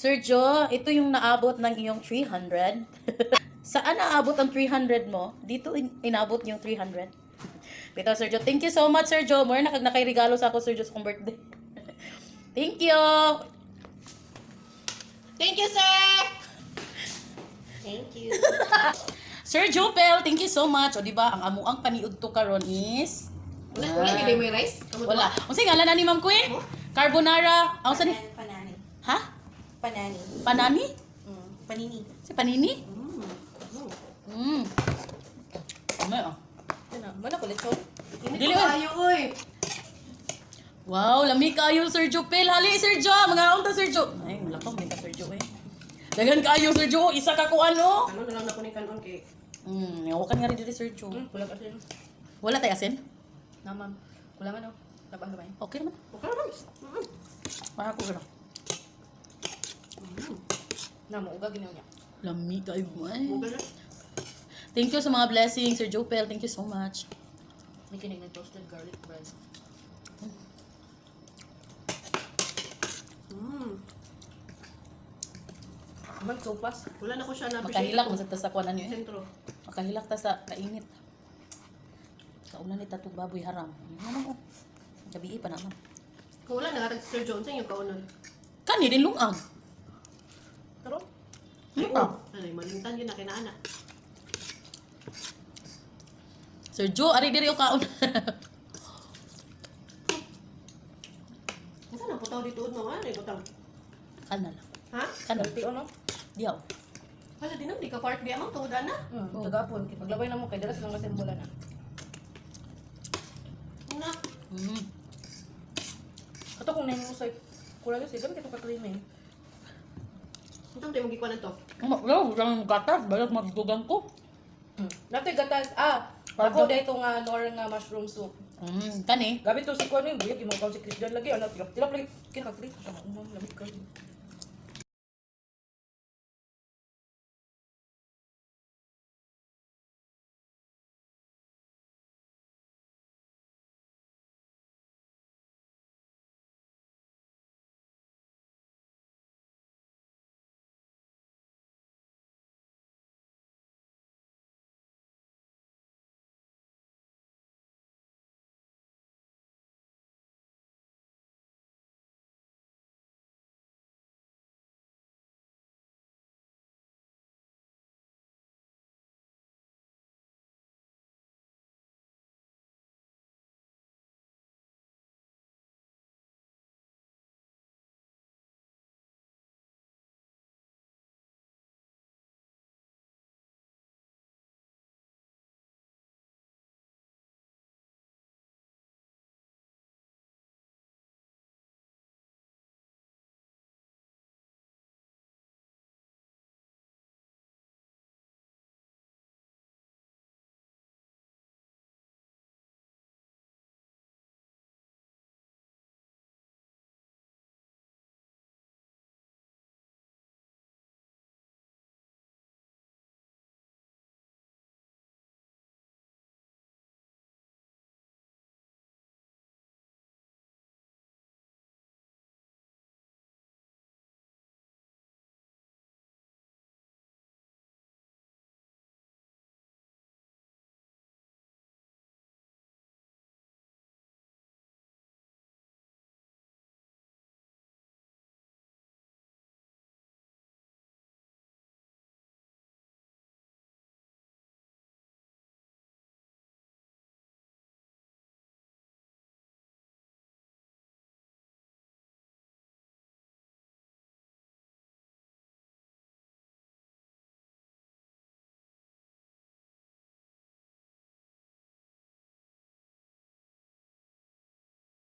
Sir Joe, ito yung naabot ng iyong 300. Saan naabot ang 300 mo? Dito inabot yung 300. Dito, Sir Joe. Thank you so much, Sir Joe. More nakairigalo sa ako, Sir Joe, sa kong birthday. Thank you! Thank you, sir! Thank you. Sir Jopel, thank you so much. O, diba, ang amuang paniud to karon is... Wala gilay mo yung rice? Wala. Kung sige, ngalan na ni Ma'am Queen? Carbonara. Ang saan ni? Panani. Ha? Panani. Panani? Panini. Si Panini? Mm. Ano yun? Ano? Mana ko lechon? Dili, Hindi ko kayo, oy. Wow, lami kayo, Sir Jopel. Hali, Sir Jo. Mga unta, Sir Jo. Ay, wala pa. May ka, Sir Jo, eh. Dagan kayo, Sir Jo. Isa ka ko ano? Ano na lang na kunin kanon kay... Ngawakan nga rin dito, Sir Jo. Kulang kasi. Wala tayo asin? Na, ma'am. Kulang ano? Labang gamay. Okay naman. Okay naman. Para ko gano'n. Na, mauga ginaw niya. Lami kayo, ay. Mauga na. Thank you sa mga blessings, Sir Jopel. Thank you so much. May kinig ng toasted garlic bread. Magsopas. Wala na ko siya na Makahilak mo sa kuanan niyo eh. Sentro. Makahilak ta sa kainit. Kaunan ni tatong baboy haram. Ano mo? Gabi pa naman. Kung wala nakatag si Sir Johnson yung kaunon. Kani din lungang. Pero? Ano pa? Ay, malintan yun na kinaana. Sir Jo, ari diri o kaon. Saan ang putaw dito mo? Ano yung putaw? Kana lang. Ha? Kana. Dito ano? Diyaw. Wala din di ka part di amang tuod na. Oo. Tagapon. Paglabay na mo kay dala silang kasimbola na. Una. Ato kung nahin mo sa kurang kasi gamit ito ka-cleaning. Ito tayo magikuha na to. Wala, wala gatas. Balag magdugang ko. Nato gatas. Ako dito nga nor nga mushroom soup. Kani. Gamit to sa kuha niyo. Buyag yung mga si Chris dyan lagi. Ano, tilap lagi. Kaya ka-Chris. Lamig ka.